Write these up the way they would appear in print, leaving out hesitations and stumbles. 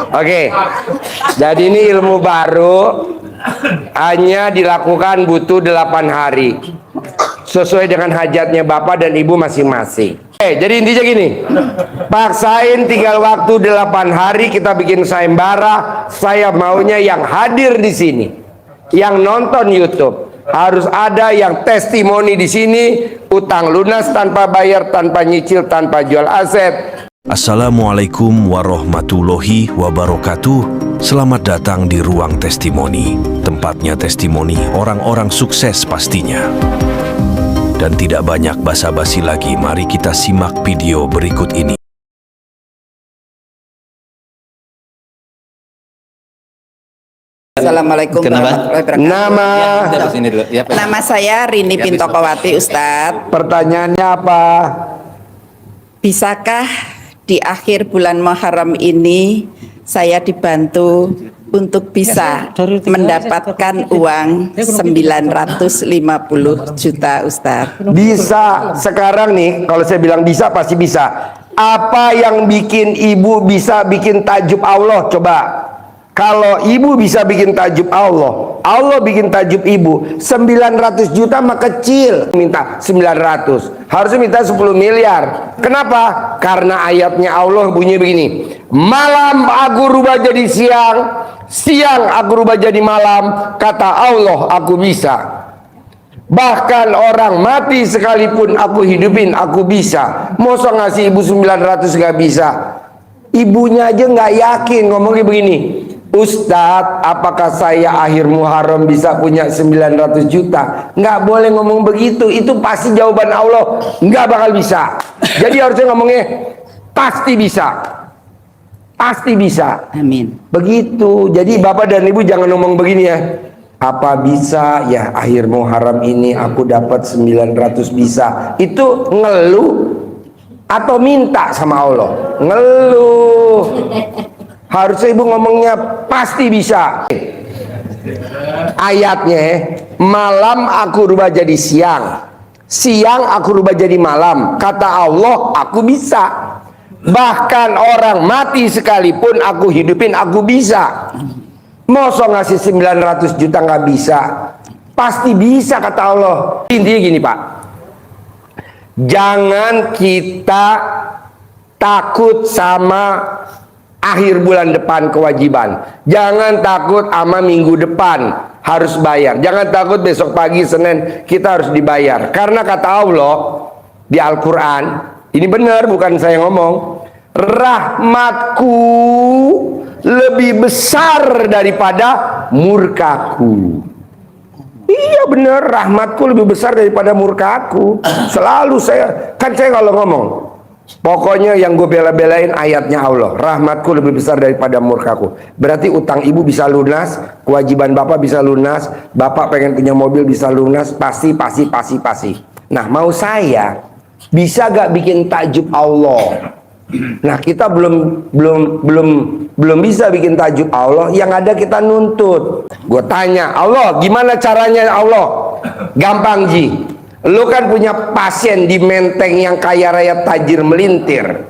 Oke. Jadi ini ilmu baru, hanya dilakukan butuh 8 hari. Sesuai dengan hajatnya Bapak dan Ibu masing-masing. Jadi intinya gini, paksain tinggal waktu 8 hari kita bikin sayembara. Saya maunya yang hadir di sini, yang nonton YouTube, harus ada yang testimoni di sini, utang lunas tanpa bayar, tanpa nyicil, tanpa jual aset. Assalamualaikum warahmatullahi wabarakatuh. Selamat datang di Ruang Testimoni. Tempatnya testimoni orang-orang sukses pastinya. Dan tidak banyak basa-basi lagi, mari kita simak video berikut ini. Assalamualaikum warahmatullahi wabarakatuh. Nama saya Rini Pintokowati, Ustadz. Pertanyaannya apa? Bisakah di akhir bulan Muharram ini saya dibantu untuk bisa mendapatkan uang 950 juta, Ustadz? Bisa. Sekarang nih, kalau saya bilang bisa, pasti bisa. Apa yang bikin ibu bisa bikin takjub Allah? Coba. Kalau ibu bisa bikin takjub Allah, Allah bikin takjub ibu. 900 juta mah kecil, minta 900. Harusnya minta 10 miliar. Kenapa? Karena ayatnya Allah bunyi begini. Malam aku rubah jadi siang, siang aku rubah jadi malam. Kata Allah, aku bisa. Bahkan orang mati sekalipun aku hidupin, aku bisa. Masa ngasih ibu 900 gak bisa? Ibunya aja gak yakin ngomongnya begini. Ustadz, apakah saya akhir Muharram bisa punya 900 juta? Nggak boleh ngomong begitu. Itu pasti jawaban Allah nggak bakal bisa. Jadi harusnya ngomongnya pasti bisa. Pasti bisa. Amin. Begitu. Jadi Bapak dan Ibu jangan ngomong begini ya. Apa bisa ya akhir Muharram ini aku dapat 900 bisa? Itu ngeluh atau minta sama Allah? Ngeluh. Harusnya ibu ngomongnya pasti bisa. Ayatnya, malam aku rubah jadi siang, siang aku rubah jadi malam. Kata Allah, aku bisa. Bahkan orang mati sekalipun aku hidupin, aku bisa. Masa ngasih 900 juta nggak bisa? Pasti bisa, kata Allah. Intinya gini Pak, jangan kita takut sama akhir bulan depan kewajiban. Jangan takut sama minggu depan harus bayar. Jangan takut besok pagi Senin kita harus dibayar. Karena kata Allah di Al-Quran, ini benar bukan saya ngomong, rahmatku lebih besar daripada murkaku. Iya benar, rahmatku lebih besar daripada murkaku. Selalu saya kalau ngomong, pokoknya yang gue bela-belain ayatnya Allah. Rahmatku lebih besar daripada murkaku. Berarti utang ibu bisa lunas, kewajiban bapak bisa lunas, bapak pengen punya mobil bisa lunas, pasti. Nah, mau saya bisa gak bikin takjub Allah? Nah, kita belum bisa bikin takjub Allah. Yang ada kita nuntut. Gue tanya, Allah, gimana caranya Allah? Gampang Ji. Lu kan punya pasien di Menteng yang kaya raya tajir melintir.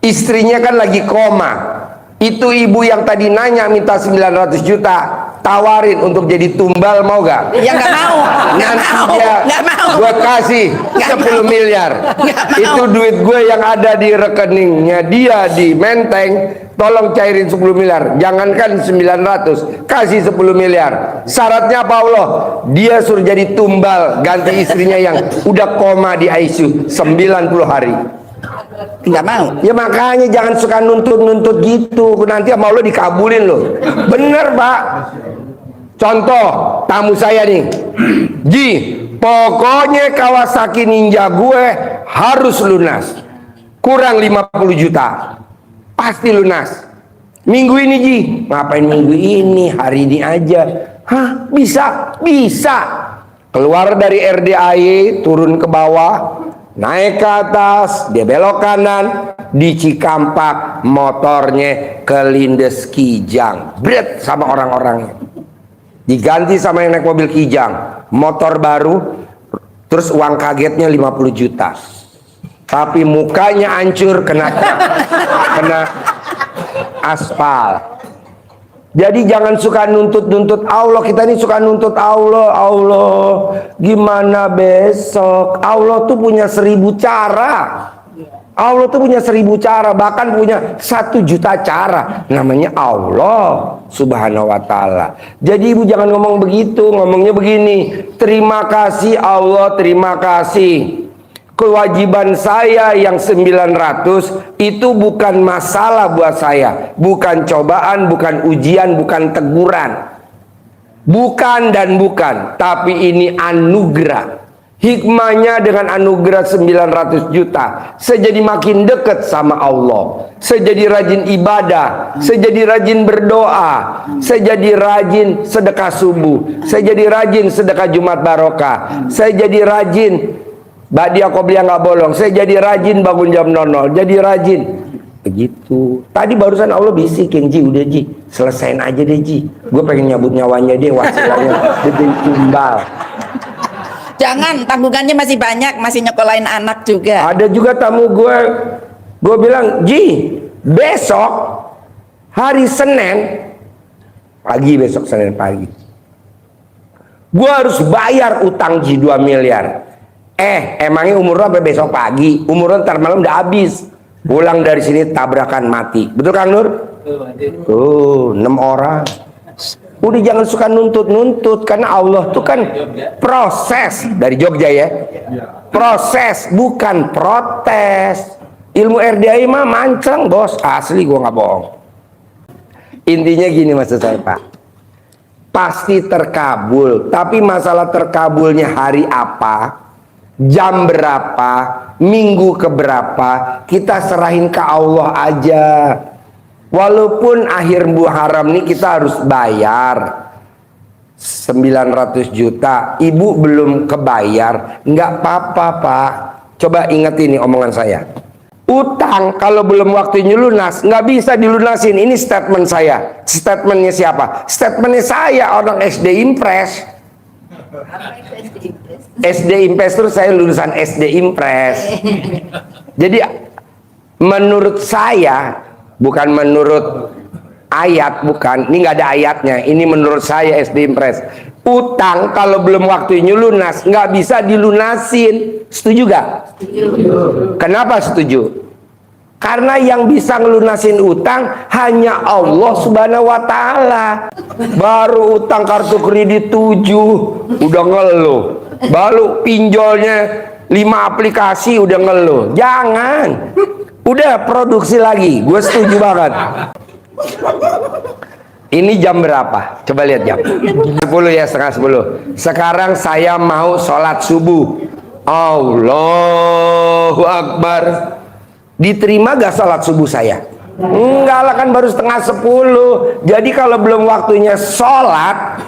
Istrinya kan lagi koma. Itu ibu yang tadi nanya minta 900 juta, tawarin untuk jadi tumbal, mau gak? Ya nggak mau. Nggak mau. Gue kasih 10 miliar. Itu duit gue yang ada di rekeningnya dia di Menteng. Tolong cairin 10 miliar. Jangankan 900, kasih 10 miliar. Syaratnya apa Allah? Dia suruh jadi tumbal ganti istrinya yang udah koma di ICU 90 hari. Nggak mau. Ya makanya jangan suka nuntut gitu. Nanti sama Allah dikabulin loh. Bener Pak. Contoh tamu saya nih, Ji, pokoknya Kawasaki Ninja gue harus lunas. Kurang 50 juta. Pasti lunas. Minggu ini Ji. Ngapain minggu ini? Hari ini aja. Hah? Bisa? Bisa. Keluar dari RDAY, turun ke bawah, naik ke atas, dia belok kanan, di Cikampak motornya kelindes Kijang. Bret sama orang-orangnya. Diganti sama yang naik mobil Kijang. Motor baru, terus uang kagetnya 50 juta. Tapi mukanya hancur kena aspal. Jadi jangan suka nuntut-nuntut Allah. Kita ini suka nuntut Allah. Allah gimana besok? Allah tuh punya 1000 cara. Allah tuh punya 1000 cara, bahkan punya 1.000.000 cara. Namanya Allah Subhanahu wa ta'ala. Jadi ibu jangan ngomong begitu, ngomongnya begini. Terima kasih Allah, terima kasih. Kewajiban saya yang 900 itu bukan masalah buat saya. Bukan cobaan, bukan ujian, bukan teguran. Bukan dan bukan. Tapi ini anugerah. Hikmahnya dengan anugerah 900 juta. Saya jadi makin dekat sama Allah. Saya jadi rajin ibadah. Saya jadi rajin berdoa. Saya jadi rajin sedekah subuh. Saya jadi rajin sedekah Jumat Barokah. Saya jadi rajin Ba'dia qobliyah nggak bolong. Saya jadi rajin bangun jam 00. Jadi rajin. Begitu. Tadi barusan Allah bisikin, Ji, udah Ji, selesain aja deh Ji. Gue pengen nyabut nyawanya deh, wasilanya jadi tumbal. Jangan, tanggungannya masih banyak, masih nyekolahin anak juga. Ada juga tamu gue bilang, Ji, besok hari Senin pagi, besok Senin pagi, gue harus bayar utang Ji 2 miliar. Emangnya umur lo sampai besok pagi? Umur lo ntar malam udah habis. Pulang dari sini tabrakan mati. Betul Kang Nur? Tuh, 6 orang. Udah jangan suka nuntut-nuntut, karena Allah tuh kan proses. Dari Jogja ya. Proses, bukan protes. Ilmu RDI mah mancang bos, asli gua nggak bohong. Intinya gini maksud saya Pak, pasti terkabul. Tapi masalah terkabulnya hari apa, jam berapa, minggu keberapa, kita serahin ke Allah aja. Walaupun akhir Muharram nih kita harus bayar 900 juta, ibu belum kebayar, nggak apa-apa Pak. Coba ingat ini omongan saya. Utang kalau belum waktunya lunas nggak bisa dilunasin. Ini statement saya. Statementnya siapa? Statementnya saya, orang SD Impres. SD Impres terus saya lulusan SD Impres. Jadi menurut saya, bukan menurut ayat, bukan. Ini nggak ada ayatnya. Ini menurut saya SD Impres. Utang kalau belum waktunya lunas nggak bisa dilunasin. Setuju gak? Setuju. Kenapa setuju? Karena yang bisa ngelunasin utang hanya Allah Subhanahu wa ta'ala. Baru utang kartu kredit 7 udah ngeluh. Baru pinjolnya 5 aplikasi udah ngeluh. Jangan. Udah produksi lagi. Gue setuju banget. Ini jam berapa? Coba lihat jam. 10 ya, setengah 10. Sekarang saya mau sholat subuh. Allahu Akbar. Diterima gak sholat subuh saya? Enggak lah, kan baru setengah 10. Jadi kalau belum waktunya sholat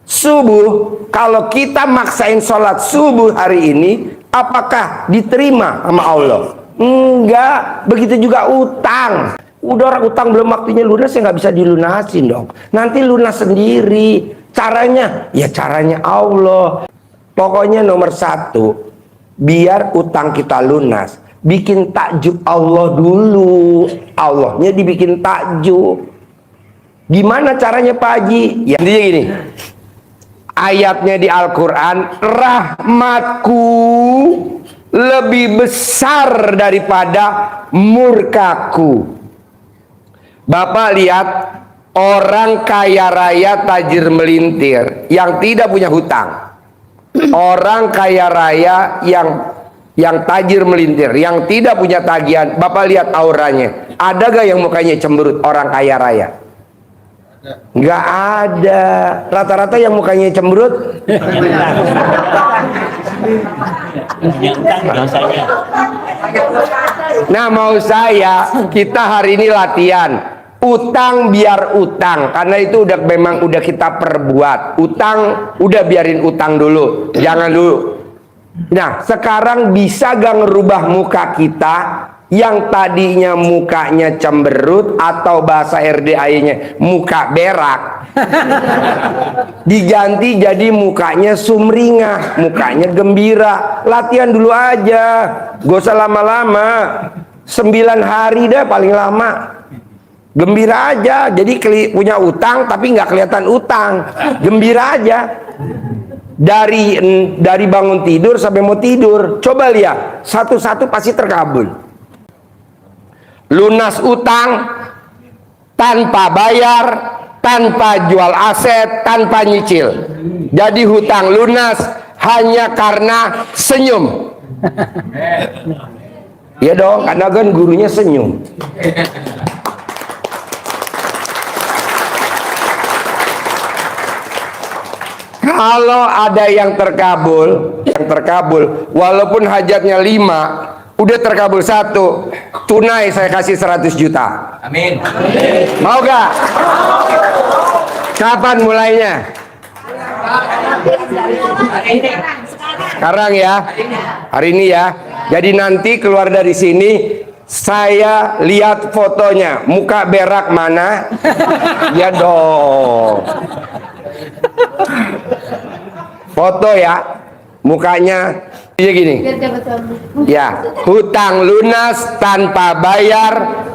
subuh, kalau kita maksain sholat subuh hari ini, apakah diterima sama Allah? Enggak. Begitu juga utang. Udah orang utang belum waktunya lunas ya nggak bisa dilunasin dong. Nanti lunas sendiri. Caranya, ya caranya Allah. Pokoknya nomor 1, biar utang kita lunas, bikin takjub Allah dulu. Allahnya dibikin takjub. Gimana caranya Pak Haji? Ya intinya gini. Ayatnya di Al-Quran, rahmatku lebih besar daripada murkaku. Bapak lihat orang kaya raya tajir melintir yang tidak punya hutang. Orang kaya raya yang tajir melintir, yang tidak punya tagihan. Bapak lihat auranya. Ada gak yang mukanya cemberut orang kaya raya? Nggak ada. Rata-rata yang mukanya cemberut nah mau saya, kita hari ini latihan utang biar utang, karena itu udah memang udah kita perbuat. Utang udah biarin utang dulu, jangan dulu. Nah sekarang bisa gak ngerubah muka kita yang tadinya mukanya cemberut atau bahasa RDI-nya muka berak, diganti jadi mukanya sumringah, mukanya gembira. Latihan dulu aja, gak usah lama-lama, 9 hari dah paling lama. Gembira aja. Jadi punya utang tapi nggak kelihatan utang. Gembira aja. Dari bangun tidur sampai mau tidur. Coba lihat, satu-satu pasti terkabul. Lunas utang tanpa bayar, tanpa jual aset, tanpa nyicil. Jadi hutang lunas hanya karena senyum. Ya dong, karena kan gurunya senyum. Kalau ada yang terkabul, walaupun hajatnya 5, udah terkabul 1, tunai saya kasih 100 juta. Amin. Mau gak? Kapan mulainya? Sekarang ya, hari ini ya. Jadi nanti keluar dari sini, saya lihat fotonya, muka berak mana? Ya dong. Foto ya, mukanya dia gini. Ya, hutang lunas tanpa bayar,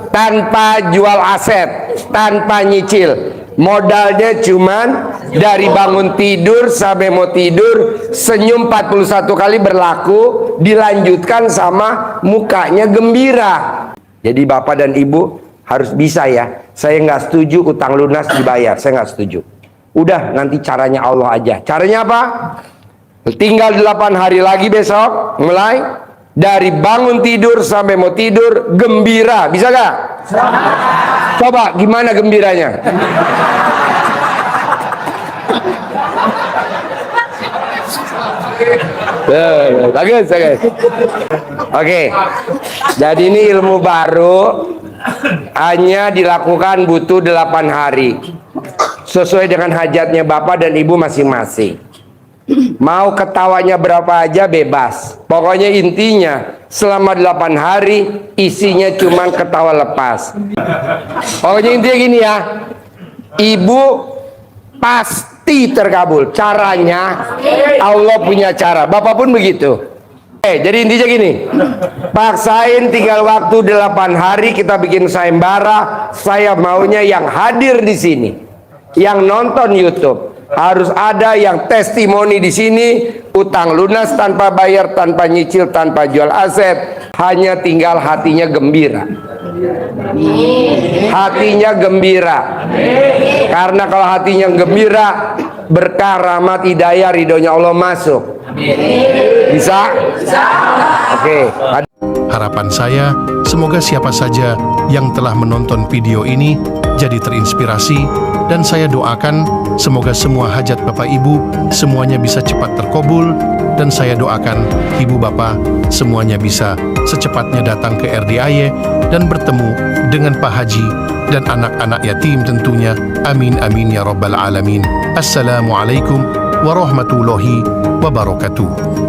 tanpa jual aset, tanpa nyicil. Modalnya cuman dari bangun tidur sampai mau tidur, senyum 41 kali berlaku, dilanjutkan sama mukanya gembira. Jadi bapak dan ibu harus bisa ya. Saya nggak setuju utang lunas dibayar, saya nggak setuju. Udah, nanti caranya Allah aja. Caranya apa? Tinggal 8 hari lagi besok, mulai dari bangun tidur sampai mau tidur gembira. Bisa gak? Coba gimana gembiranya? Bagus. Oke. Jadi ini ilmu baru, hanya dilakukan butuh 8 hari. Sesuai dengan hajatnya bapak dan ibu masing-masing. Mau ketawanya berapa aja bebas. Pokoknya intinya selama 8 hari isinya cuman ketawa lepas. Pokoknya intinya gini ya, ibu pasti terkabul. Caranya Allah punya cara. Bapak pun begitu. Jadi intinya gini, paksain tinggal waktu 8 hari kita bikin sayembara. Saya maunya yang hadir di sini, yang nonton YouTube, harus ada yang testimoni di sini, utang lunas tanpa bayar, tanpa nyicil, tanpa jual aset, hanya tinggal hatinya gembira. Hatinya gembira. Karena kalau hatinya gembira, berkah, rahmat, hidayah, ridhonya Allah masuk. Bisa? Oke. Harapan saya, semoga siapa saja yang telah menonton video ini jadi terinspirasi, dan saya doakan semoga semua hajat Bapak Ibu semuanya bisa cepat terkabul, dan saya doakan Ibu Bapak semuanya bisa secepatnya datang ke RDIY dan bertemu dengan Pak Haji dan anak-anak yatim tentunya. Amin amin ya rabbal alamin. Assalamualaikum warahmatullahi wabarakatuh.